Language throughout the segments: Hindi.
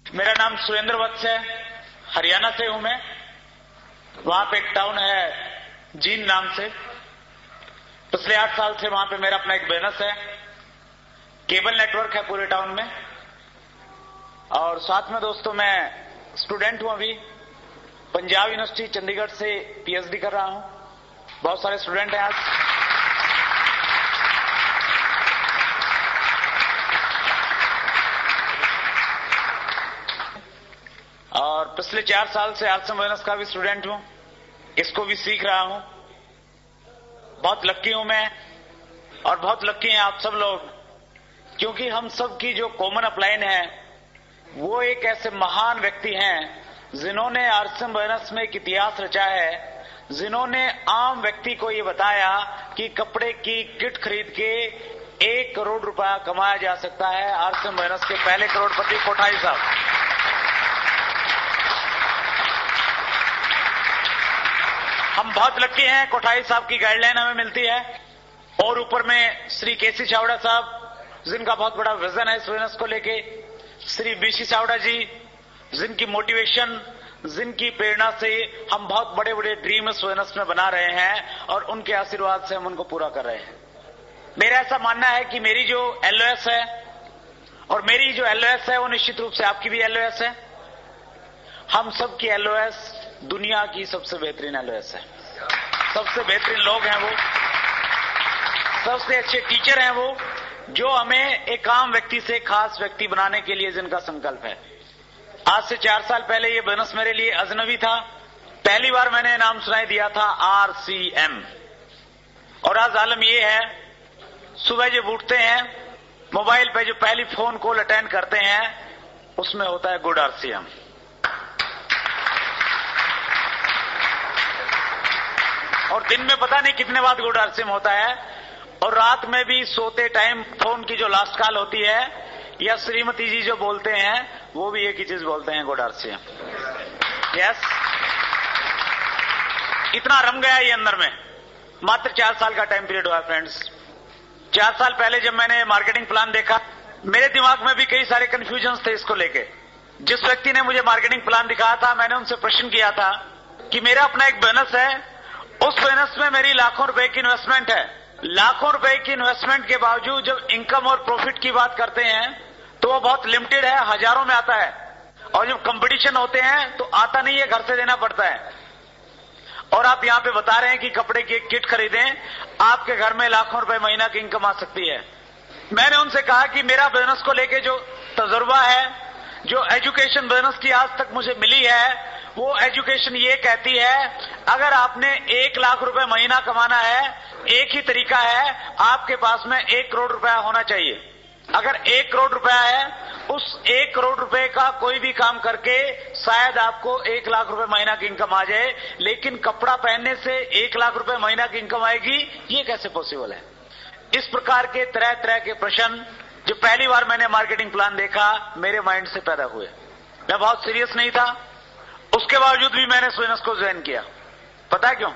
मेरा नाम सुरेंद्र वत्स है, हरियाणा से हूं मैं। वहां पे एक टाउन है जींद नाम से। पिछले 8 साल से वहां पे मेरा अपना एक बिजनेस है, केबल नेटवर्क है पूरे टाउन में। और साथ में दोस्तों मैं स्टूडेंट हूं, अभी पंजाब यूनिवर्सिटी चंडीगढ़ से पीएचडी कर रहा हूं। बहुत सारे स्टूडेंट हैं आज। और पिछले 4 साल से आर्ट्स एंड बिजनेस का भी स्टूडेंट हूं, इसको भी सीख रहा हूं। बहुत लक्की हूं मैं, और बहुत लक्की हैं आप सब लोग, क्योंकि हम सब की जो कॉमन अपलाइन है वो एक ऐसे महान व्यक्ति हैं जिन्होंने आर्ट्स एंड बिजनेस में एक इतिहास रचा है, जिन्होंने आम व्यक्ति को ये बताया कि कपड़े की किट खरीद के 1 करोड़ रुपया कमाया जा सकता है। आर्ट्स एंड बिजनेस के पहले करोड़पति कोठारी साहब। हम बहुत लक्की हैं, कोठारी साहब की गाइडलाइन हमें मिलती है। और ऊपर में श्री केसी चावड़ा साहब, जिनका बहुत बड़ा विजन है इस बिजनेस को लेके, श्री बीसी चावड़ा जी, जिनकी मोटिवेशन, जिनकी प्रेरणा से हम बहुत बड़े बड़े ड्रीम इस बिजनेस में बना रहे हैं, और उनके आशीर्वाद से हम उनको पूरा कर रहे हैं। मेरा ऐसा मानना है कि मेरी जो एलओएस है, और मेरी जो एलओएस है वो निश्चित रूप से आपकी भी एलओएस है। हम सब की एलओएस दुनिया की सबसे बेहतरीन एलओएस है। सबसे बेहतरीन लोग हैं वो, सबसे अच्छे टीचर हैं वो, जो हमें एक आम व्यक्ति से खास व्यक्ति बनाने के लिए जिनका संकल्प है। आज से 4 साल पहले ये बिजनेस मेरे लिए अजनबी था। पहली बार मैंने नाम सुनाई दिया था आरसीएम। और आज आलम ये है, सुबह जब उठते हैं मोबाइल पे जो पहली फोन कॉल अटेंड करते हैं उसमें होता है गुड आरसीएम। और दिन में पता नहीं कितने बार गुड आरसीएम होता है, और रात में भी सोते टाइम फोन की जो लास्ट कॉल होती है या श्रीमती जी जो बोलते हैं वो भी एक ही चीज बोलते हैं, गुड आरसीएम। यस, इतना रम गया ये अंदर में। मात्र 4 साल का टाइम पीरियड हुआ है फ्रेंड्स। 4 साल पहले जब मैंने मार्केटिंग प्लान देखा, मेरे दिमाग में भी कई सारे कंफ्यूजन थे इसको लेके। जिस व्यक्ति ने मुझे मार्केटिंग प्लान दिखाया था, मैंने उनसे प्रश्न किया था कि मेरा अपना एक बिजनेस है, उस बिजनेस में मेरी लाखों रुपए की इन्वेस्टमेंट है। लाखों रुपए की इन्वेस्टमेंट के बावजूद जब इनकम और प्रॉफिट की बात करते हैं तो वो बहुत लिमिटेड है, हजारों में आता है। और जब कंपटीशन होते हैं तो आता नहीं है, घर से देना पड़ता है। और आप यहां पे बता रहे हैं कि कपड़े की एक किट खरीदें, आपके घर में लाखों रुपए महीना की इनकम आ सकती है। मैंने उनसे कहा कि मेरा बिजनेस को लेके जो तजुर्बा है, जो एजुकेशन बिजनेस की आज तक मुझे मिली है, वो एजुकेशन ये कहती है अगर आपने 1 लाख रुपए महीना कमाना है, एक ही तरीका है, आपके पास में 1 करोड़ रुपया होना चाहिए। अगर 1 करोड़ रुपया है, उस 1 करोड़ रुपए का कोई भी काम करके शायद आपको 1 लाख रुपए महीना की इनकम आ जाए, लेकिन कपड़ा पहनने से 1 लाख रुपए महीना की इनकम आएगी, ये कैसे पॉसिबल है? इस प्रकार के तरह तरह के प्रश्न जो पहली बार मैंने मार्केटिंग प्लान देखा मेरे माइंड से पैदा हुए। मैं बहुत सीरियस नहीं था, उसके बावजूद भी मैंने इस बिजनेस को ज्वाइन किया। पता है क्यों?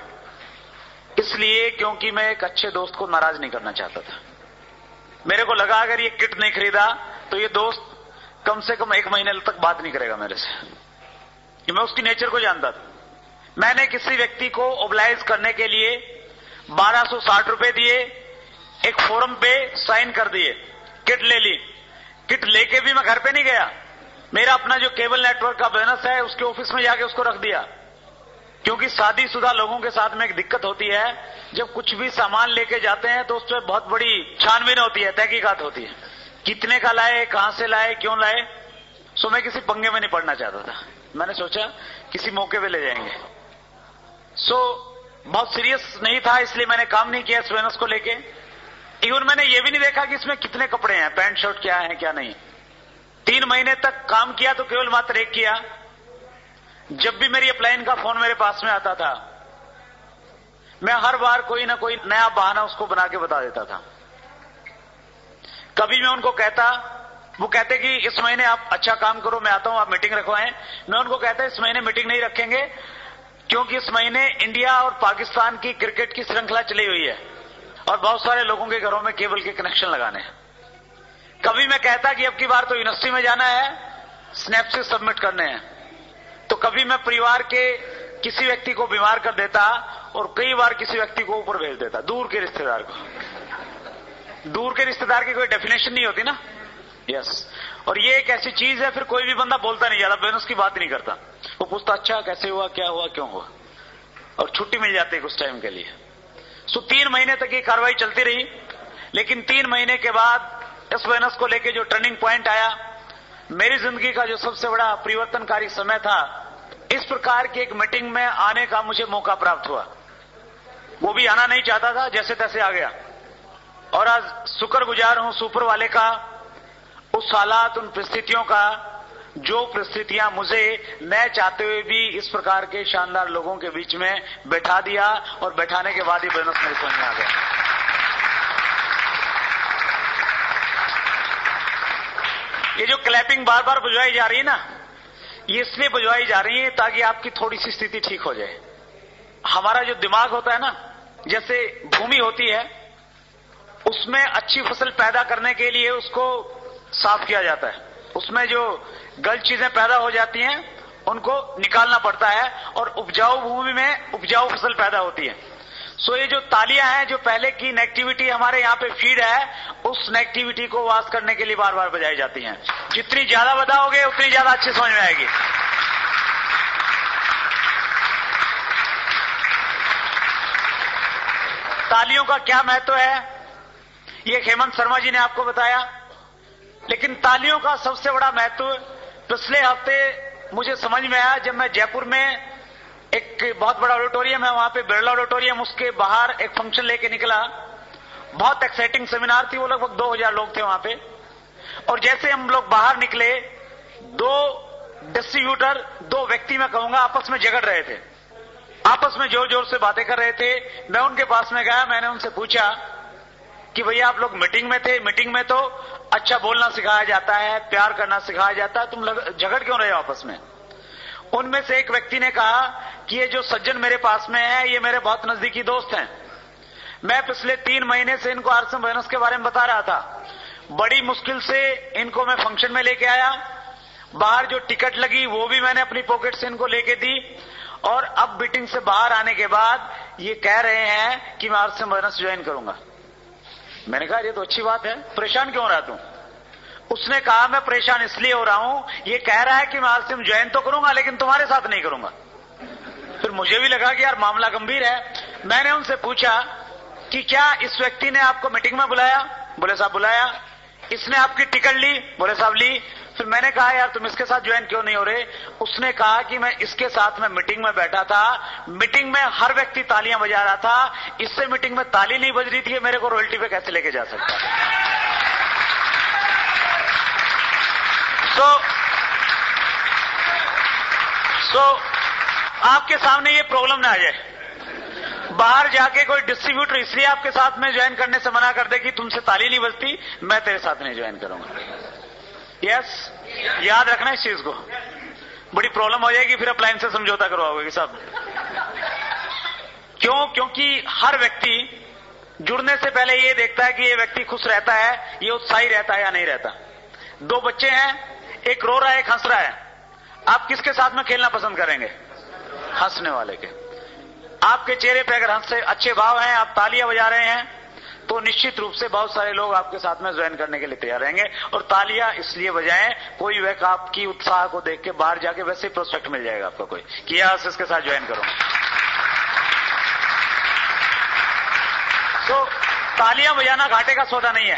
इसलिए क्योंकि मैं एक अच्छे दोस्त को नाराज नहीं करना चाहता था। मेरे को लगा अगर ये किट नहीं खरीदा तो ये दोस्त कम से कम 1 महीने तक बात नहीं करेगा मेरे से, कि मैं उसकी नेचर को जानता था। मैंने किसी व्यक्ति को ओबलाइज करने के लिए 1260 रुपए दिए, एक फोरम पे साइन कर दिए, किट ले ली। किट लेके भी मैं घर पे नहीं गया, मेरा अपना जो केबल नेटवर्क का बिजनेस है उसके ऑफिस में जाके उसको रख दिया। क्योंकि शादीशुदा लोगों के साथ में एक दिक्कत होती है, जब कुछ भी सामान लेके जाते हैं तो उस पर बहुत बड़ी छानबीन होती है, तहकीकात होती है, कितने का लाए, कहां से लाए, क्यों लाए। सो मैं किसी पंगे में नहीं पड़ना चाहता था। मैंने सोचा किसी मौके पे ले जाएंगे। सो बहुत सीरियस नहीं था, इसलिए मैंने काम नहीं किया इस बिजनेस को लेके। इवन मैंने ये भी नहीं देखा कि इसमें कितने कपड़े हैं, पैंट शर्ट क्या है क्या नहीं। 3 महीने तक काम किया तो केवल मात्र एक किया। जब भी मेरी अपलाइन का फोन मेरे पास में आता था, मैं हर बार कोई ना कोई नया बहाना उसको बना के बता देता था। कभी मैं उनको कहता, वो कहते कि इस महीने आप अच्छा काम करो, मैं आता हूं, आप मीटिंग रखवाएं। मैं उनको कहता इस महीने मीटिंग नहीं रखेंगे, क्योंकि इस महीने इंडिया और पाकिस्तान की क्रिकेट की श्रृंखला चली हुई है और बहुत सारे लोगों के घरों में केबल के कनेक्शन लगाने हैं। कभी मैं कहता कि अब की बार तो यूनिवर्सिटी में जाना है, स्नैपसिस सबमिट करने हैं, तो कभी मैं परिवार के किसी व्यक्ति को बीमार कर देता और कई बार किसी व्यक्ति को ऊपर भेज देता, दूर के रिश्तेदार को। दूर के रिश्तेदार की कोई डेफिनेशन नहीं होती ना। यस, और ये एक ऐसी चीज है, फिर कोई भी बंदा बोलता नहीं, ज्यादा बिजनेस की बात नहीं करता। वो पूछता अच्छा कैसे हुआ, क्या हुआ, क्यों हुआ, और छुट्टी मिल जाती है कुछ टाइम के लिए। सो 3 महीने तक ये कार्रवाई चलती रही, लेकिन 3 महीने के बाद इस बिजनेस को लेके जो टर्निंग पॉइंट आया, मेरी जिंदगी का जो सबसे बड़ा परिवर्तनकारी समय था, इस प्रकार की एक मीटिंग में आने का मुझे मौका प्राप्त हुआ। वो भी आना नहीं चाहता था, जैसे तैसे आ गया। और आज शुक्रगुजार हूं सुपर वाले का, उस हालात, उन परिस्थितियों का, जो परिस्थितियां मुझे न चाहते हुए भी इस प्रकार के शानदार लोगों के बीच में बैठा दिया, और बैठाने के बाद ही बिजनेस मेरे समझ में आ गया। ये जो क्लैपिंग बार बार बुझवाई जा रही है ना, ये इसलिए बुझवाई जा रही है ताकि आपकी थोड़ी सी स्थिति ठीक हो जाए। हमारा जो दिमाग होता है ना, जैसे भूमि होती है, उसमें अच्छी फसल पैदा करने के लिए उसको साफ किया जाता है, उसमें जो गलत चीजें पैदा हो जाती हैं उनको निकालना पड़ता है, और उपजाऊ भूमि में उपजाऊ फसल पैदा होती है। सो ये जो तालियां हैं, जो पहले की नेगेटिविटी हमारे यहाँ पे फीड है, उस नेगेटिविटी को वास करने के लिए बार बार बजाई जाती हैं। जितनी ज्यादा बजाओगे उतनी ज्यादा अच्छी समझ में आएगी। तालियों का क्या महत्व है, ये हेमंत शर्मा जी ने आपको बताया। लेकिन तालियों का सबसे बड़ा महत्व पिछले हफ्ते मुझे समझ में आया, जब मैं जयपुर में एक बहुत बड़ा ऑडिटोरियम है, वहां पे बिरला ऑडिटोरियम, उसके बाहर एक फंक्शन लेके निकला। बहुत एक्साइटिंग सेमिनार थी, वो लगभग 2000 लोग थे वहां पे। और जैसे हम लोग बाहर निकले, 2 डिस्ट्रीब्यूटर, 2 व्यक्ति मैं कहूंगा, आपस में झगड़ रहे थे, आपस में जोर जोर से बातें कर रहे थे। मैं उनके पास में गया, मैंने उनसे पूछा कि भैया आप लोग मीटिंग में थे, मीटिंग में तो अच्छा बोलना सिखाया जाता है, प्यार करना सिखाया जाता है, तुम झगड़ क्यों रहे हो आपस में? उनमें से एक व्यक्ति ने कहा कि ये जो सज्जन मेरे पास में है, ये मेरे बहुत नजदीकी दोस्त हैं। मैं पिछले 3 महीने से इनको आरसीएम बिजनेस के बारे में बता रहा था। बड़ी मुश्किल से इनको मैं फंक्शन में लेके आया, बाहर जो टिकट लगी वो भी मैंने अपनी पॉकेट से इनको लेके दी, और अब मीटिंग से बाहर आने के बाद ये कह रहे हैं कि मैं आरसीएम बिजनेस ज्वाइन करूंगा। मैंने कहा ये तो अच्छी बात है, परेशान क्यों रहा तू? उसने कहा मैं परेशान इसलिए हो रहा हूं, ये कह रहा है कि मैं आरसीएम ज्वाइन तो करूंगा लेकिन तुम्हारे साथ नहीं करूंगा। फिर मुझे भी लगा कि यार मामला गंभीर है। मैंने उनसे पूछा कि क्या इस व्यक्ति ने आपको मीटिंग में बुलाया? बोले साहब बुलाया। इसने आपकी टिकट ली? बोले साहब ली। फिर मैंने कहा यार तुम इसके साथ ज्वाइन क्यों नहीं हो रहे? उसने कहा कि मैं इसके साथ में मीटिंग में बैठा था, मीटिंग में हर व्यक्ति तालियां बजा रहा था, इससे मीटिंग में ताली नहीं बज रही थी, मेरे को रॉयल्टी पे कैसे लेके जा सकता? सो आपके सामने ये प्रॉब्लम ना आ जाए। बाहर जाके कोई डिस्ट्रीब्यूटर इसलिए आपके साथ में ज्वाइन करने से मना कर दे कि तुमसे ताली नहीं बजती, मैं तेरे साथ नहीं ज्वाइन करूंगा। यस, याद रखना इस चीज को, बड़ी प्रॉब्लम हो जाएगी, फिर अप्लायंस से समझौता करवाओगे सब। क्यों? क्योंकि हर व्यक्ति जुड़ने से पहले ये देखता है कि ये व्यक्ति खुश रहता है, ये उत्साही रहता है या नहीं रहता। 2 बच्चे हैं, एक रो रहा है, एक हंस रहा है, आप किसके साथ में खेलना पसंद करेंगे? हंसने वाले के। आपके चेहरे पे अगर हंस से अच्छे भाव हैं, आप तालियां बजा रहे हैं, तो निश्चित रूप से बहुत सारे लोग आपके साथ में ज्वाइन करने के लिए तैयार रहेंगे। और तालियां इसलिए बजाएं, कोई व्यक्ति आपकी उत्साह को देख के बाहर जाके वैसे ही प्रोस्पेक्ट मिल जाएगा आपको कोई कि यस इसके साथ ज्वाइन करो। तो तालियां बजाना घाटे का सौदा नहीं है।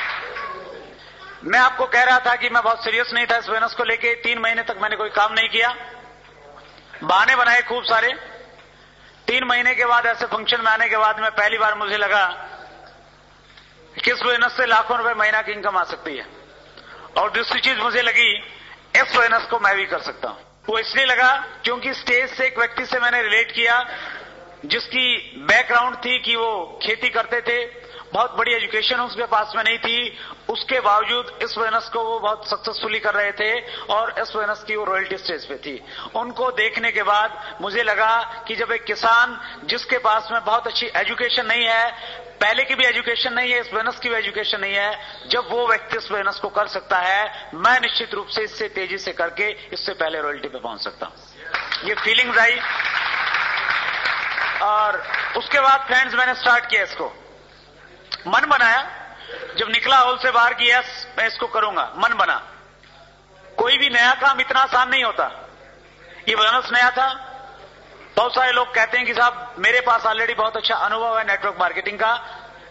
मैं आपको कह रहा था कि मैं बहुत सीरियस नहीं था इस बिजनेस को लेके। 3 महीने तक मैंने कोई काम नहीं किया, बहाने बनाए खूब सारे। 3 महीने के बाद ऐसे फंक्शन में आने के बाद में पहली बार मुझे लगा किस बिजनेस से लाखों रुपए महीना की इनकम आ सकती है। और दूसरी चीज मुझे लगी, इस बिजनेस को मैं भी कर सकता हूं। वो इसलिए लगा क्योंकि स्टेज से एक व्यक्ति से मैंने रिलेट किया जिसकी बैकग्राउंड थी कि वो खेती करते थे बहुत बड़ी एजुकेशन उसके पास में नहीं थी, उसके बावजूद इस बिजनेस को वो बहुत सक्सेसफुली कर रहे थे और इस बिजनेस की वो रॉयल्टी स्टेज पे थी। उनको देखने के बाद मुझे लगा कि जब एक किसान जिसके पास में बहुत अच्छी एजुकेशन नहीं है, पहले की भी एजुकेशन नहीं है, इस बिजनेस की भी एजुकेशन नहीं है, जब वो व्यक्ति इस बिजनेस को कर सकता है, मैं निश्चित रूप से इससे तेजी से करके इससे पहले रॉयल्टी पे पहुंच सकता हूं। ये फीलिंग्स आई और उसके बाद फ्रेंड्स मैंने स्टार्ट किया, इसको मन बनाया। जब निकला हॉल से बाहर की यस मैं इसको करूंगा, मन बना। कोई भी नया काम इतना आसान नहीं होता, ये बिजनेस नया था। बहुत सारे लोग कहते हैं कि साहब मेरे पास ऑलरेडी बहुत अच्छा अनुभव है नेटवर्क मार्केटिंग का,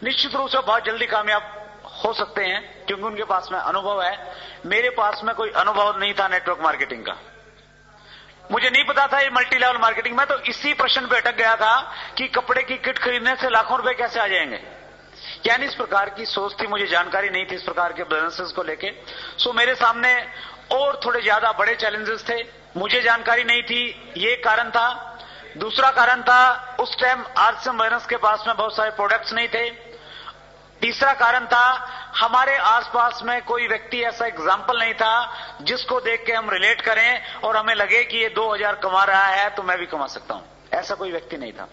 निश्चित रूप से बहुत जल्दी कामयाब हो सकते हैं क्योंकि उनके पास में अनुभव है। मेरे पास में कोई अनुभव नहीं था नेटवर्क मार्केटिंग का, मुझे नहीं पता था ये मल्टी लेवल मार्केटिंग। मैं तो इसी प्रश्न पे अटक गया था कि कपड़े की किट खरीदने से लाखों रुपए कैसे आ जाएंगे, यानी इस प्रकार की सोच थी, मुझे जानकारी नहीं थी इस प्रकार के बिजनेसेस को लेके। सो मेरे सामने और थोड़े ज्यादा बड़े चैलेंजेस थे, मुझे जानकारी नहीं थी, ये कारण था। दूसरा कारण था उस टाइम आरसीएम बिजनेस के पास में बहुत सारे प्रोडक्ट्स नहीं थे। तीसरा कारण था हमारे आसपास में कोई व्यक्ति ऐसा एग्जाम्पल नहीं था जिसको देख के हम रिलेट करें और हमें लगे कि ये 2000 कमा रहा है तो मैं भी कमा सकता हूं, ऐसा कोई व्यक्ति नहीं था।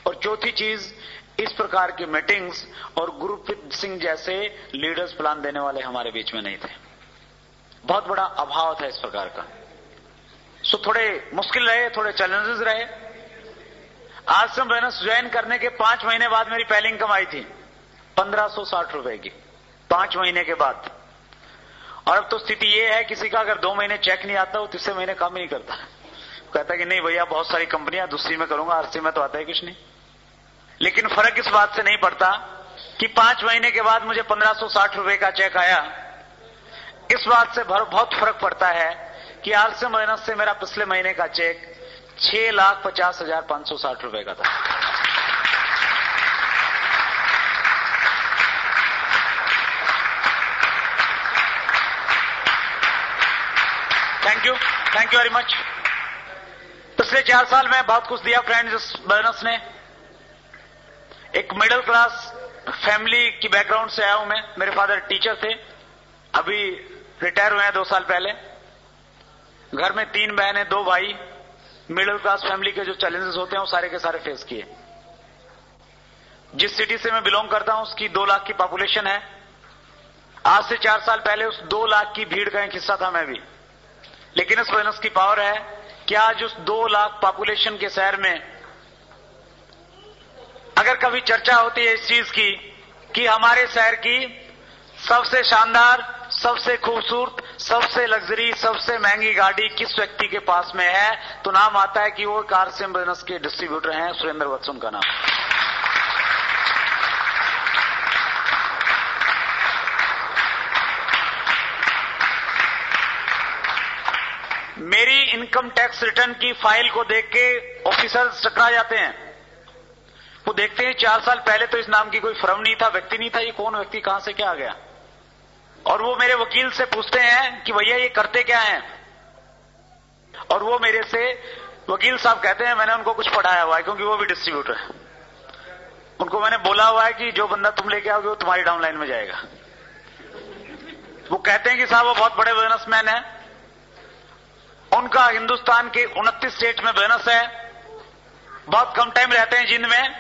और चौथी चीज, इस प्रकार की मीटिंग्स और गुरप्रीत सिंह जैसे लीडर्स प्लान देने वाले हमारे बीच में नहीं थे, बहुत बड़ा अभाव था इस प्रकार का। सो थोड़े मुश्किल रहे, थोड़े चैलेंजेस रहे। आरसीएम बिजनेस ज्वाइन करने के 5 महीने बाद मेरी पहली इनकम आई थी 1560 रुपए की, 5 महीने के बाद। और अब तो स्थिति यह है किसी का अगर 2 महीने चेक नहीं आता वो तीसरे महीने काम ही नहीं करता, कहता कि नहीं भैया बहुत सारी कंपनियां दूसरी में करूंगा, आरसीएम में तो आता है कुछ नहीं। लेकिन फर्क इस बात से नहीं पड़ता कि 5 महीने के बाद मुझे 1560 रुपए का चेक आया, इस बात से बहुत फर्क पड़ता है कि आरसीएम बिजनेस से मेरा पिछले महीने का चेक 6,50,560 रुपए का था। Thank you very much. पिछले 4 साल में बहुत कुछ दिया फ्रेंड्स इस बिजनेस ने। एक मिडिल क्लास फैमिली की बैकग्राउंड से आया हूं मैं, मेरे फादर टीचर थे, अभी रिटायर हुए हैं 2 साल पहले। घर में 3 बहनें 2 भाई, मिडिल क्लास फैमिली के जो चैलेंजेस होते हैं वो सारे के सारे फेस किए। जिस सिटी से मैं बिलोंग करता हूं उसकी 2 लाख की पॉपुलेशन है। आज से 4 साल पहले उस 2 लाख की भीड़ का एक हिस्सा था मैं भी। लेकिन इस बिजनेस की पावर है कि आज उस 2 लाख पॉपुलेशन के शहर में अगर कभी चर्चा होती है इस चीज की कि हमारे शहर की सबसे शानदार, सबसे खूबसूरत, सबसे लग्जरी, सबसे महंगी गाड़ी किस व्यक्ति के पास में है, तो नाम आता है कि वो आरसीएम बिजनेस के डिस्ट्रीब्यूटर हैं, सुरेंद्र वत्स उनका नाम। मेरी इनकम टैक्स रिटर्न की फाइल को देख के ऑफिसर्स टकरा जाते हैं। वो देखते हैं 4 साल पहले तो इस नाम की कोई फर्म नहीं था, व्यक्ति नहीं था, ये कौन व्यक्ति कहां से क्या आ गया। और वो मेरे वकील से पूछते हैं कि भैया ये करते क्या हैं, और वो मेरे से वकील साहब कहते हैं मैंने उनको कुछ पढ़ाया हुआ है क्योंकि वो भी डिस्ट्रीब्यूटर है। उनको मैंने बोला हुआ है कि जो बंदा तुम लेके आओगे वो तुम्हारी डाउनलाइन में जाएगा। वो कहते हैं कि साहब वो बहुत बड़े बिजनेसमैन है, उनका हिंदुस्तान के 29 स्टेट में बिजनेस है, बहुत कम टाइम रहते हैं जिनमें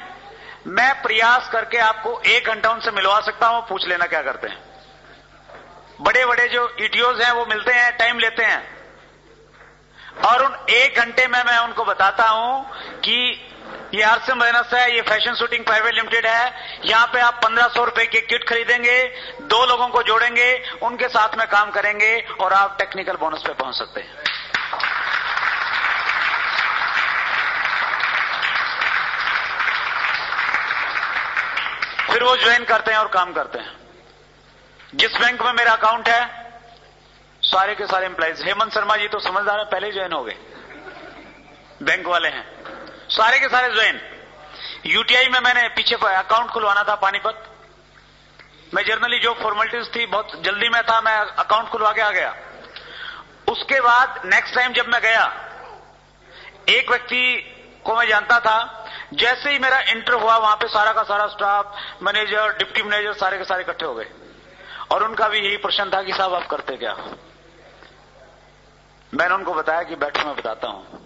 मैं प्रयास करके आपको 1 घंटा उनसे मिलवा सकता हूं, पूछ लेना क्या करते हैं। बड़े बड़े जो ईटीओज हैं वो मिलते हैं, टाइम लेते हैं, और उन 1 घंटे में मैं उनको बताता हूं कि ये आरसीएम बिजनेस है, ये फैशन शूटिंग प्राइवेट लिमिटेड है, यहां पे आप 1500 रुपए की किट खरीदेंगे, 2 लोगों को जोड़ेंगे, उनके साथ में काम करेंगे और आप टेक्निकल बोनस पे पहुंच सकते हैं। फिर वो ज्वाइन करते हैं और काम करते हैं। जिस बैंक में मेरा अकाउंट है सारे के सारे एम्प्लॉइज, हेमंत शर्मा जी तो समझदार है, पहले ही ज्वाइन हो गए, बैंक वाले हैं, सारे के सारे ज्वाइन। यूटीआई में मैंने पीछे अकाउंट खुलवाना था पानीपत, मैं जर्नली जो फॉर्मेलिटीज थी बहुत जल्दी में था, मैं अकाउंट खुलवा के आ गया। उसके बाद नेक्स्ट टाइम जब मैं गया, एक व्यक्ति को मैं जानता था जैसे ही मेरा इंटर हुआ, वहां पे सारा का सारा स्टाफ, मैनेजर, डिप्टी मैनेजर सारे के सारे इकट्ठे हो गए और उनका भी यही प्रश्न था कि साहब आप करते क्या हो। मैंने उनको बताया कि बैठो मैं बताता हूं,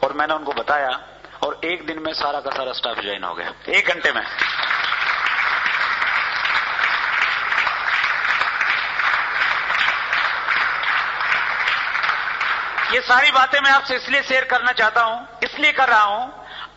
और मैंने उनको बताया और एक दिन में सारा का सारा स्टाफ ज्वाइन हो गया, 1 घंटे में। ये सारी बातें मैं आपसे इसलिए शेयर करना चाहता हूं, इसलिए कर रहा हूं,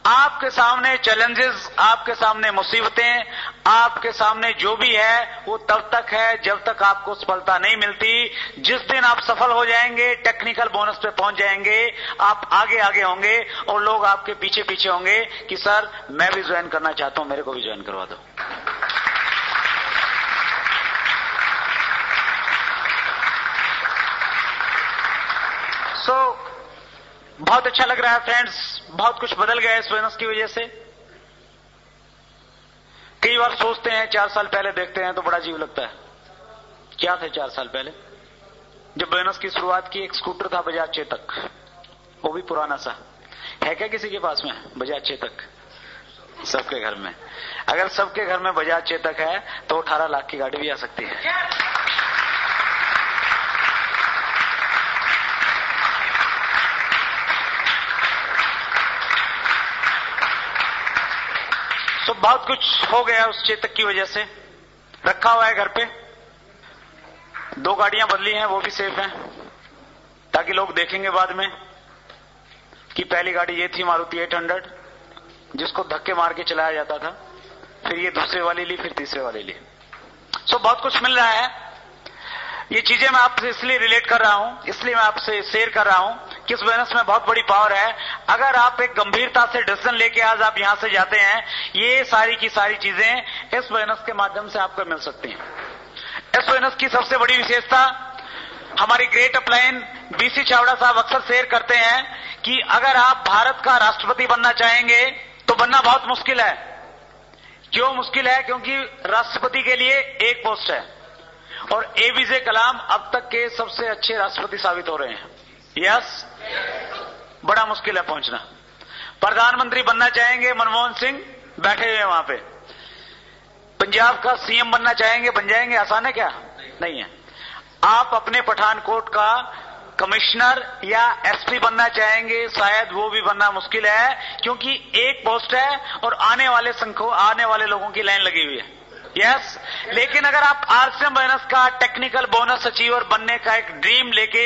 आपके सामने चैलेंजेस, आपके सामने मुसीबतें, आपके सामने जो भी है वो तब तक है जब तक आपको सफलता नहीं मिलती। जिस दिन आप सफल हो जाएंगे, टेक्निकल बोनस पे पहुंच जाएंगे, आप आगे आगे होंगे और लोग आपके पीछे पीछे होंगे कि सर मैं भी ज्वाइन करना चाहता हूं, मेरे को भी ज्वाइन करवा दो। बहुत अच्छा लग रहा है फ्रेंड्स, बहुत कुछ बदल गया है इस बोनस की वजह से। कई बार सोचते हैं, 4 साल पहले देखते हैं तो बड़ा अजीब लगता है, क्या थे 4 साल पहले जब बोनस की शुरुआत की। एक स्कूटर था बजाज चेतक, वो भी पुराना सा है। क्या किसी के पास में बजाज चेतक? सबके घर में। अगर सबके घर में बजाज चेतक है तो 18 लाख की गाड़ी भी आ सकती है। तो बहुत कुछ हो गया उस चेतक की वजह से। रखा हुआ है घर पे, 2 गाड़ियां बदली हैं, वो भी सेफ हैं, ताकि लोग देखेंगे बाद में कि पहली गाड़ी ये थी मारुति 800 जिसको धक्के मार के चलाया जाता था, फिर ये दूसरे वाली ली, फिर तीसरे वाली ली। सो बहुत कुछ मिल रहा है। ये चीजें मैं आपसे इसलिए रिलेट कर रहा हूं, इसलिए मैं आपसे शेयर कर रहा हूं कि इस बोनस में बहुत बड़ी पावर है। अगर आप एक गंभीरता से डिसीजन लेके आज आप यहां से जाते हैं, ये सारी की सारी चीजें इस बोनस के माध्यम से आपको मिल सकती हैं। इस बोनस की सबसे बड़ी विशेषता, हमारी ग्रेट अपलाइन बीसी चावड़ा साहब अक्सर शेयर करते हैं कि अगर आप भारत का राष्ट्रपति बनना चाहेंगे तो बनना बहुत मुश्किल है। क्यों मुश्किल है? क्योंकि राष्ट्रपति के लिए एक पोस्ट है और एपीजे कलाम अब तक के सबसे अच्छे राष्ट्रपति साबित हो रहे हैं। यस, बड़ा मुश्किल है पहुंचना। प्रधानमंत्री बनना चाहेंगे, मनमोहन सिंह बैठे हुए हैं वहां पे। पंजाब का सीएम बनना चाहेंगे, बन जाएंगे? आसान है क्या? नहीं है। आप अपने पठानकोट का कमिश्नर या एसपी बनना चाहेंगे, शायद वो भी बनना मुश्किल है, क्योंकि एक पोस्ट है और आने वाले लोगों की लाइन लगी हुई है। यस, लेकिन अगर आप आरसीएम बोनस का टेक्निकल बोनस अचीवर बनने का एक ड्रीम लेके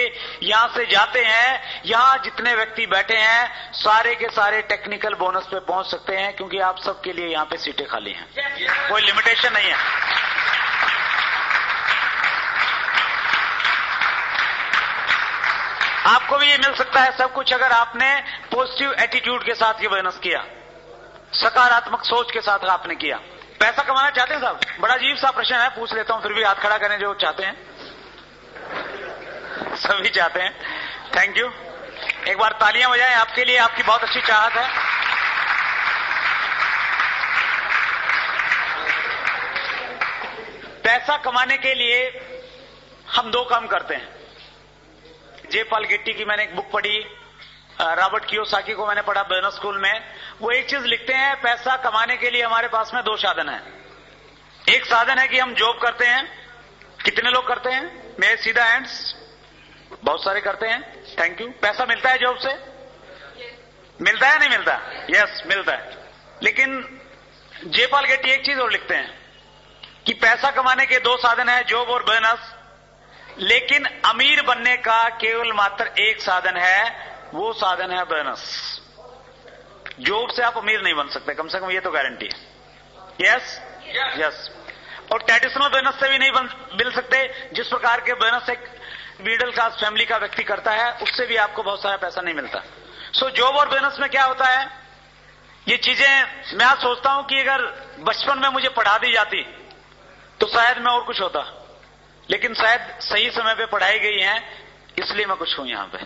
यहां से जाते हैं, यहां जितने व्यक्ति बैठे हैं सारे के सारे टेक्निकल बोनस पे पहुंच सकते हैं, क्योंकि आप सबके लिए यहां पे सीटें खाली हैं, कोई लिमिटेशन नहीं है। आपको भी ये मिल सकता है सब कुछ, अगर आपने पॉजिटिव एटीट्यूड के साथ ये बोनस किया, सकारात्मक सोच के साथ आपने किया। पैसा कमाना चाहते हैं साहब? बड़ा अजीब सा प्रश्न है, पूछ लेता हूं, फिर भी हाथ खड़ा करें जो चाहते हैं। सभी चाहते हैं, थैंक यू। एक बार तालियां बजाएं आपके लिए, आपकी बहुत अच्छी चाहत है। पैसा कमाने के लिए हम 2 काम करते हैं। जे पॉल गेट्टी की मैंने एक बुक पढ़ी, रॉबर्ट कियोसाकी को मैंने पढ़ा बोनस स्कूल में। वो एक चीज लिखते हैं, पैसा कमाने के लिए हमारे पास में 2 साधन है। एक साधन है कि हम जॉब करते हैं। कितने लोग करते हैं? मेरे सीधा हैंड्स, बहुत सारे करते हैं, थैंक यू। पैसा मिलता है जॉब से? मिलता है नहीं मिलता? यस, मिलता है। लेकिन जे पॉल गेट्टी एक चीज और लिखते हैं कि पैसा कमाने के 2 साधन है, जॉब और बोनस, लेकिन अमीर बनने का केवल मात्र एक साधन है, वो साधन है बोनस। जॉब से आप अमीर नहीं बन सकते, कम से कम ये तो गारंटी है। Yes yes. और ट्रेडिशनल बोनस से भी नहीं मिल सकते। जिस प्रकार के बोनस एक मिडिल क्लास फैमिली का व्यक्ति करता है, उससे भी आपको बहुत सारा पैसा नहीं मिलता। सो जॉब और बोनस में क्या होता है, ये चीजें मैं आज सोचता हूं कि अगर बचपन में मुझे पढ़ा दी जाती तो शायद मैं और कुछ होता, लेकिन शायद सही समय पे पढ़ाई गई है, इसलिए मैं कुछ हूं यहां पे।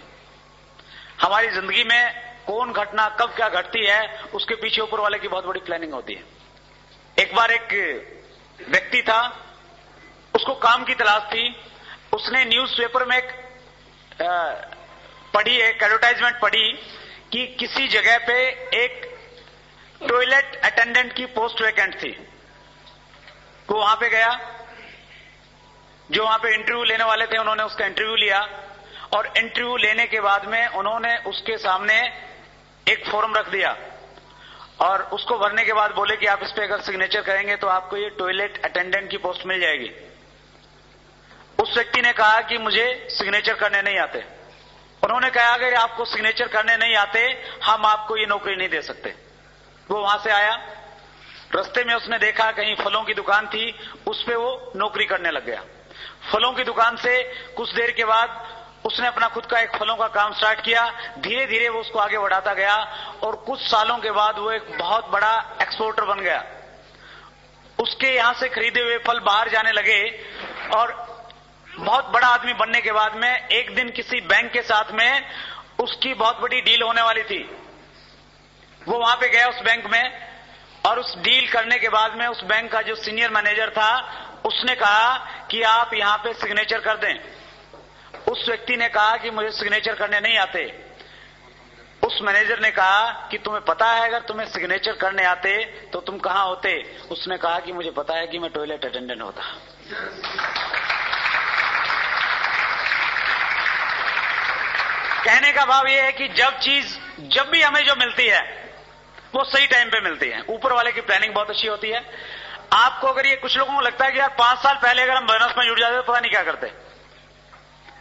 हमारी जिंदगी में कौन घटना कब क्या घटती है, उसके पीछे ऊपर वाले की बहुत बड़ी प्लानिंग होती है। एक बार एक व्यक्ति था, उसको काम की तलाश थी। उसने न्यूज़पेपर में एक एडवर्टाइजमेंट पढ़ी कि किसी जगह पे एक टॉयलेट अटेंडेंट की पोस्ट वैकेंट थी। वो वहां पे गया, जो वहां पे इंटरव्यू लेने वाले थे उन्होंने उसका इंटरव्यू लिया, और इंटरव्यू लेने के बाद में उन्होंने उसके सामने एक फॉर्म रख दिया और उसको भरने के बाद बोले कि आप इस पे अगर सिग्नेचर करेंगे तो आपको ये टॉयलेट अटेंडेंट की पोस्ट मिल जाएगी। उस व्यक्ति ने कहा कि मुझे सिग्नेचर करने नहीं आते। उन्होंने कहा अगर आपको सिग्नेचर करने नहीं आते हम आपको ये नौकरी नहीं दे सकते। वो वहां से आया, रास्ते में उसने देखा कहीं फलों की दुकान थी, उस पे वो नौकरी करने लग गया। फलों की दुकान से कुछ देर के बाद उसने अपना खुद का एक फलों का काम स्टार्ट किया। धीरे धीरे वो उसको आगे बढ़ाता गया और कुछ सालों के बाद वो एक बहुत बड़ा एक्सपोर्टर बन गया। उसके यहां से खरीदे हुए फल बाहर जाने लगे और बहुत बड़ा आदमी बनने के बाद में एक दिन किसी बैंक के साथ में उसकी बहुत बड़ी डील होने वाली थी। वो वहां पे गया उस बैंक में, और उस डील करने के बाद में उस बैंक का जो सीनियर मैनेजर था उसने कहा कि आप यहां पे सिग्नेचर कर दें। उस व्यक्ति ने कहा कि मुझे सिग्नेचर करने नहीं आते। उस मैनेजर ने कहा कि तुम्हें पता है अगर तुम्हें सिग्नेचर करने आते तो तुम कहां होते? उसने कहा कि मुझे पता है कि मैं टॉयलेट अटेंडेंट होता। कहने का भाव यह है कि जब भी हमें जो मिलती है वो सही टाइम पे मिलती है। ऊपर वाले की प्लानिंग बहुत अच्छी होती है। आपको अगर ये कुछ लोगों को लगता है कि यार 5 साल पहले अगर हम बोनस में जुड़ जाते तो पता नहीं क्या करते,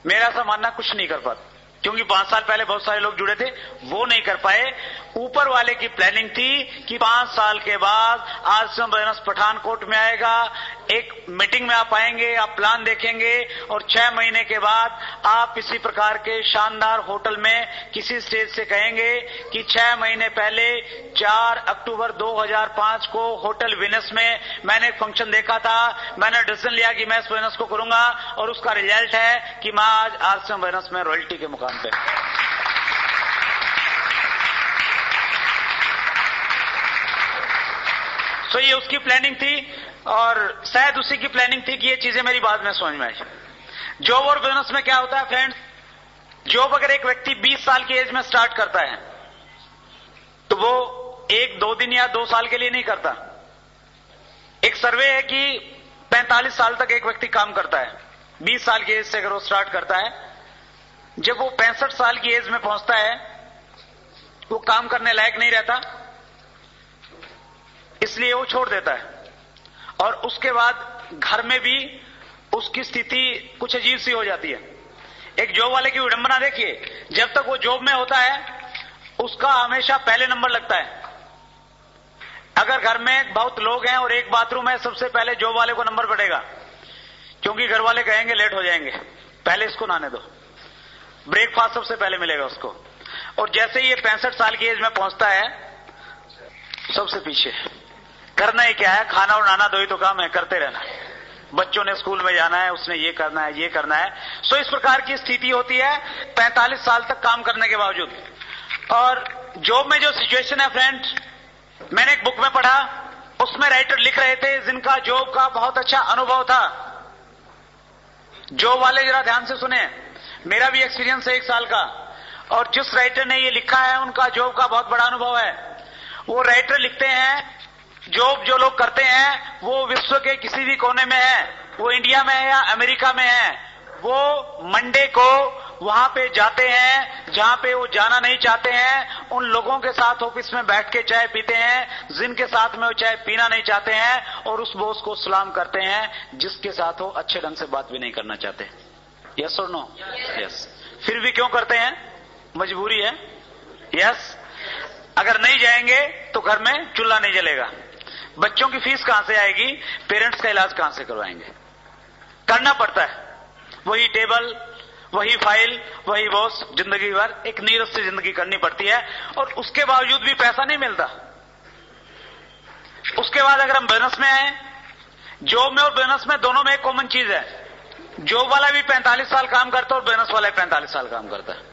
मेरा ऐसा मानना कुछ नहीं कर पाते, क्योंकि 5 साल पहले बहुत सारे लोग जुड़े थे, वो नहीं कर पाए। ऊपर वाले की प्लानिंग थी कि 5 साल के बाद आश्रम बोनस पठानकोट में आएगा, एक मीटिंग में आप आएंगे, आप प्लान देखेंगे और 6 महीने के बाद आप इसी प्रकार के शानदार होटल में किसी स्टेज से कहेंगे कि 6 महीने पहले 4 अक्टूबर 2005 को होटल विनस में मैंने एक फंक्शन देखा था, मैंने डिसीजन लिया कि मैं इस बोनस को करूंगा और उसका रिजल्ट है कि मैं आज आश्रम बोनस में रॉयल्टी के मुकाम पे। तो ये उसकी प्लानिंग थी और शायद उसी की प्लानिंग थी कि ये चीजें मेरी बाद में समझ में आई। जॉब और बिजनेस में क्या होता है फ्रेंड्स, जॉब अगर एक व्यक्ति 20 साल की एज में स्टार्ट करता है तो वो 1-2 दिन या 2 साल के लिए नहीं करता। एक सर्वे है कि 45 साल तक एक व्यक्ति काम करता है। 20 साल की एज से अगर वो स्टार्ट करता है, जब वो 65 साल की एज में पहुंचता है वो काम करने लायक नहीं रहता, इसलिए वो छोड़ देता है। और उसके बाद घर में भी उसकी स्थिति कुछ अजीब सी हो जाती है। एक जॉब वाले की विडंबना देखिए, जब तक वो जॉब में होता है उसका हमेशा पहले नंबर लगता है। अगर घर में बहुत लोग हैं और एक बाथरूम है, सबसे पहले जॉब वाले को नंबर पड़ेगा, क्योंकि घर वाले कहेंगे लेट हो जाएंगे, पहले इसको नहाने दो। ब्रेकफास्ट सबसे पहले मिलेगा उसको। और जैसे ही ये 65 साल की एज में पहुंचता है सबसे पीछे। करना ही क्या है, खाना और नहाना 2 ही तो काम है, करते रहना। बच्चों ने स्कूल में जाना है, उसने ये करना है, ये करना है। सो इस प्रकार की स्थिति होती है 45 साल तक काम करने के बावजूद। और जॉब में जो सिचुएशन है फ्रेंड्स, मैंने एक बुक में पढ़ा, उसमें राइटर लिख रहे थे जिनका जॉब का बहुत अच्छा अनुभव था। जॉब वाले जरा ध्यान से सुने, मेरा भी एक्सपीरियंस है 1 साल का, और जिस राइटर ने ये लिखा है उनका जॉब का बहुत बड़ा अनुभव है। वो राइटर लिखते हैं जॉब जो लोग करते हैं वो विश्व के किसी भी कोने में है, वो इंडिया में है या अमेरिका में है, वो मंडे को वहां पे जाते हैं जहां पे वो जाना नहीं चाहते हैं। उन लोगों के साथ ऑफिस में बैठ के चाय पीते हैं जिनके साथ में वो चाय पीना नहीं चाहते हैं, और उस बॉस को सलाम करते हैं जिसके साथ वो अच्छे ढंग से बात भी नहीं करना चाहते। यस और नो? यस। फिर भी क्यों करते हैं? मजबूरी है। यस। अगर नहीं जाएंगे तो घर में चूल्हा नहीं जलेगा, बच्चों की फीस कहां से आएगी, पेरेंट्स का इलाज कहां से करवाएंगे। करना पड़ता है, वही टेबल, वही फाइल, वही बॉस, जिंदगी भर एक नीरस से जिंदगी करनी पड़ती है, और उसके बावजूद भी पैसा नहीं मिलता। उसके बाद अगर हम बिजनेस में आए, जॉब में और बिजनेस में दोनों में एक कॉमन चीज है, जॉब वाला भी 45 साल काम करता है और बिजनेस वाला भी 45 साल काम करता है।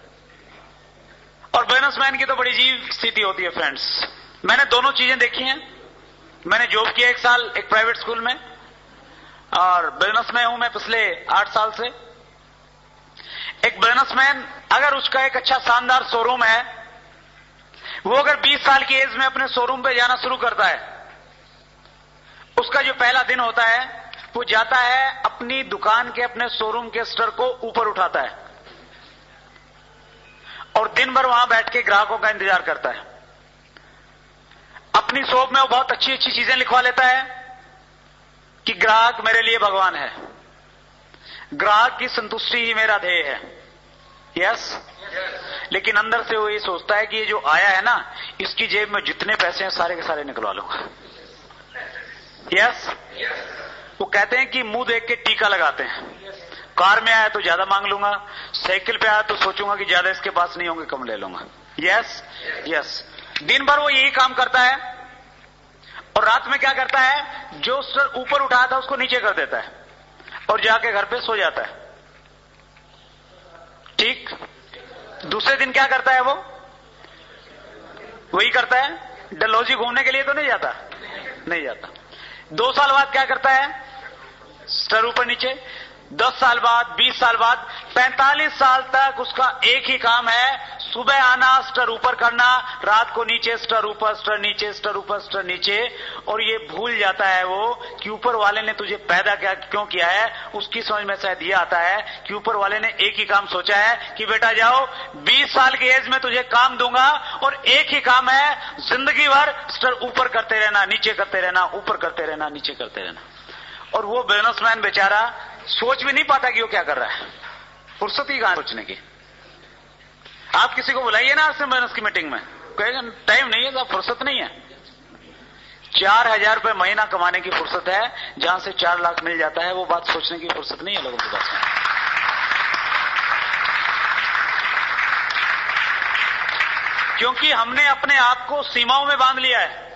और बिजनेसमैन की तो बड़ी अजीब स्थिति होती है फ्रेंड्स। मैंने दोनों चीजें देखी हैं। मैंने जॉब किया 1 साल एक प्राइवेट स्कूल में, और बिजनेस में हूं मैं पिछले 8 साल से। एक बिजनेसमैन अगर उसका एक अच्छा शानदार शोरूम है, वो अगर 20 साल की एज में अपने शोरूम पे जाना शुरू करता है, उसका जो पहला दिन होता है वो जाता है अपनी दुकान के, अपने शोरूम के स्टर को ऊपर उठाता है और दिन भर वहां बैठ के ग्राहकों का इंतजार करता है। अपनी शॉप में वो बहुत अच्छी अच्छी चीजें लिखवा लेता है कि ग्राहक मेरे लिए भगवान है, ग्राहक की संतुष्टि ही मेरा ध्येय है। यस, लेकिन अंदर से वो ये सोचता है कि ये जो आया है ना, इसकी जेब में जितने पैसे हैं सारे के सारे निकलवा लूंगा। यस, वो कहते हैं कि मुंह देख के टीका लगाते हैं। कार में आया तो ज्यादा मांग लूंगा, साइकिल पे आया तो सोचूंगा कि ज्यादा इसके पास नहीं होंगे, कम ले लूंगा। यस यस, दिन भर वो यही काम करता है और रात में क्या करता है, जो सर ऊपर उठाया था उसको नीचे कर देता है और जाके घर पे सो जाता है। ठीक, दूसरे दिन क्या करता है, वो वही करता है। डलहौजी घूमने के लिए तो नहीं जाता, नहीं जाता। 2 साल बाद क्या करता है, स्टर ऊपर नीचे। 10 साल बाद, 20 साल बाद, 45 साल तक उसका एक ही काम है, सुबह आना, स्टर ऊपर करना, रात को नीचे, स्टर ऊपर, स्टर नीचे, स्टर ऊपर, स्टर नीचे। और ये भूल जाता है वो कि ऊपर वाले ने तुझे पैदा क्यों किया है। उसकी समझ में शायद ये आता है कि ऊपर वाले ने एक ही काम सोचा है कि बेटा जाओ, 20 साल की एज में तुझे काम दूंगा और एक ही काम है, जिंदगी भर स्टर ऊपर करते रहना, नीचे करते रहना, ऊपर करते रहना, नीचे करते रहना। और वो बिजनेसमैन बेचारा सोच भी नहीं पाता कि वो क्या कर रहा है, फुर्सत ही कहां सोचने की। आप किसी को बुलाइए ना आरसीएम बिजनेस की मीटिंग में, कहेगा टाइम नहीं है, फुर्सत नहीं है। 4,000 रुपए महीना कमाने की फुर्सत है, जहां से 4 लाख मिल जाता है, वो बात सोचने की फुर्सत नहीं है लोगों के पास। क्योंकि हमने अपने आप को सीमाओं में बांध लिया है।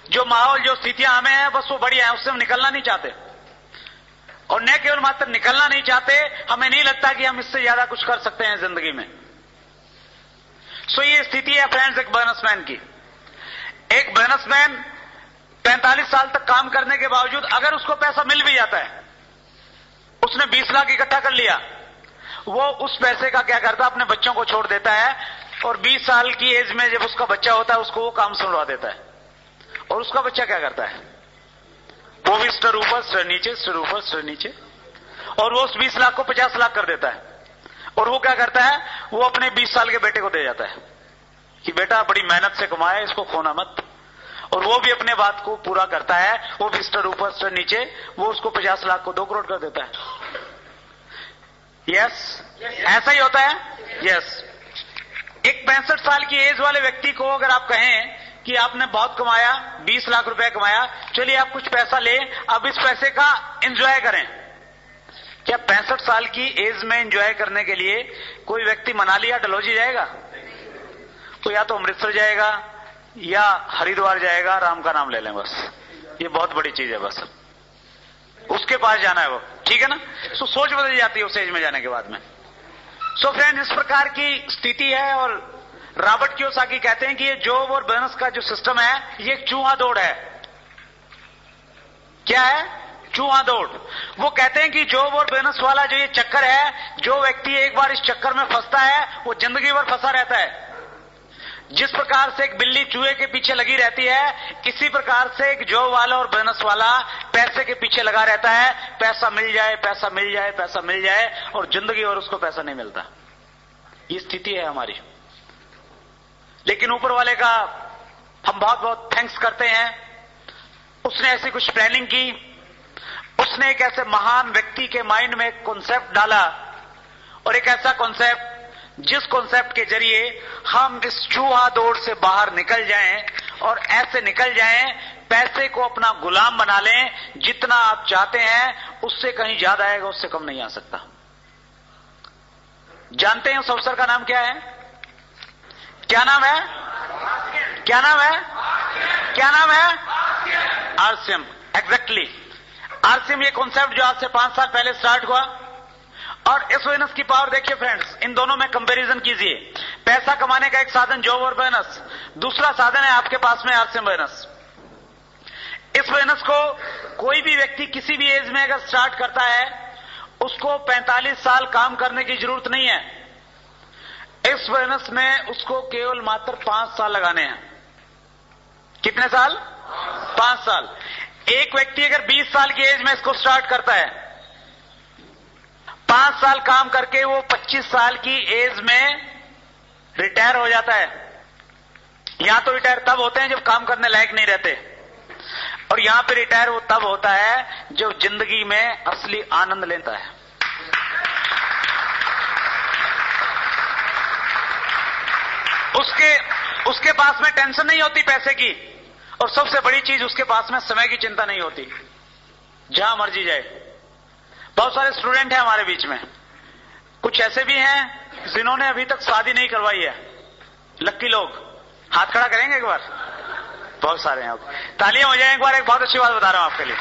जो माहौल, जो स्थितियां हमें है, बस वो बढ़िया है, उससे हम निकलना नहीं चाहते। और न केवल मात्र निकलना नहीं चाहते, हमें नहीं लगता कि हम इससे ज्यादा कुछ कर सकते हैं जिंदगी में। सो ये स्थिति है फ्रेंड्स एक बिजनेसमैन की। एक बिजनेसमैन 45 साल तक काम करने के बावजूद अगर उसको पैसा मिल भी जाता है, उसने 20 लाख इकट्ठा कर लिया, वो उस पैसे का क्या करता है, अपने बच्चों को छोड़ देता है और 20 साल की एज में जब उसका बच्चा होता है उसको वो काम सुनवा देता है। और उसका बच्चा क्या करता है, वो भी स्टर ऊपर, स्टर नीचे, स्टर ऊपर, स्टर नीचे। और वो उस 20 लाख को 50 लाख कर देता है। और वो क्या करता है, वो अपने 20 साल के बेटे को दे जाता है कि बेटा बड़ी मेहनत से कमाया, इसको खोना मत। और वो भी अपने बात को पूरा करता है, वो भी स्टर ऊपर, स्टर नीचे, वो उसको 50 लाख को 2 करोड़ कर देता है। यस, ऐसा ही होता है। यस, एक 65 साल की एज वाले व्यक्ति को अगर आप कहें कि आपने बहुत कमाया, 20 लाख रुपए कमाया, चलिए आप कुछ पैसा ले, अब इस पैसे का एंजॉय करें। क्या 65 साल की एज में एंजॉय करने के लिए कोई व्यक्ति मनाली या डलहौजी जाएगा? तो या तो अमृतसर जाएगा या हरिद्वार जाएगा, राम का नाम ले लें बस, ये बहुत बड़ी चीज है, बस उसके पास जाना है वो, ठीक है ना। सो सोच बदल जाती है उस एज में जाने के बाद में। सो फ्रेंड, इस प्रकार की स्थिति है। और रॉबर्ट कियोसाकी कहते हैं कि ये जॉब और बिजनेस का जो सिस्टम है, ये एक चूहा दौड़ है। क्या है? चूहा दौड़। वो कहते हैं कि जॉब और बिजनेस वाला जो ये चक्कर है, जो व्यक्ति एक बार इस चक्कर में फंसता है वो जिंदगी भर फंसा रहता है। जिस प्रकार से एक बिल्ली चूहे के पीछे लगी रहती है, इसी प्रकार से एक जॉब वाला और बिजनेस वाला पैसे के पीछे लगा रहता है। पैसा मिल जाए, पैसा मिल जाए, पैसा मिल जाए, और जिंदगी और उसको पैसा नहीं मिलता। ये स्थिति है हमारी। लेकिन ऊपर वाले का हम बहुत बहुत थैंक्स करते हैं, उसने ऐसी कुछ प्लानिंग की, उसने एक ऐसे महान व्यक्ति के माइंड में एक कॉन्सेप्ट डाला, और एक ऐसा कॉन्सेप्ट जिस कॉन्सेप्ट के जरिए हम इस चूहा दौड़ से बाहर निकल जाएं, और ऐसे निकल जाएं, पैसे को अपना गुलाम बना लें। जितना आप चाहते हैं उससे कहीं ज्यादा आएगा, उससे कम नहीं आ सकता। जानते हैं उस अवसर का नाम क्या है? क्या नाम है? क्या नाम है? क्या नाम है? आरसीएम। एग्जैक्टली, आरसीएम ये कॉन्सेप्ट जो आज से 5 साल पहले स्टार्ट हुआ। और इस बिजनेस की पावर देखिए फ्रेंड्स, इन दोनों में कंपैरिजन कीजिए। पैसा कमाने का एक साधन जॉब और बिजनेस, दूसरा साधन है आपके पास में आरसीएम बिजनेस। इस बिजनेस को कोई भी व्यक्ति किसी भी एज में अगर स्टार्ट करता है, उसको 45 साल काम करने की जरूरत नहीं है। इस बिजनेस में उसको केवल मात्र 5 साल लगाने हैं। कितने साल? 5 साल। एक व्यक्ति अगर 20 साल की एज में इसको स्टार्ट करता है, 5 साल काम करके वो 25 साल की एज में रिटायर हो जाता है। यहां तो रिटायर तब होते हैं जब काम करने लायक नहीं रहते, और यहां पे रिटायर वो तब होता है जब जिंदगी में असली आनंद लेता है। उसके पास में टेंशन नहीं होती पैसे की, और सबसे बड़ी चीज उसके पास में समय की चिंता नहीं होती, जहां मर्जी जाए। बहुत सारे स्टूडेंट हैं हमारे बीच में, कुछ ऐसे भी हैं जिन्होंने अभी तक शादी नहीं करवाई है। लक्की लोग हाथ खड़ा करेंगे एक बार? बहुत सारे हैं। तालियां हो जाए एक बार। एक बहुत अच्छी बात बता रहा हूं आपके लिए।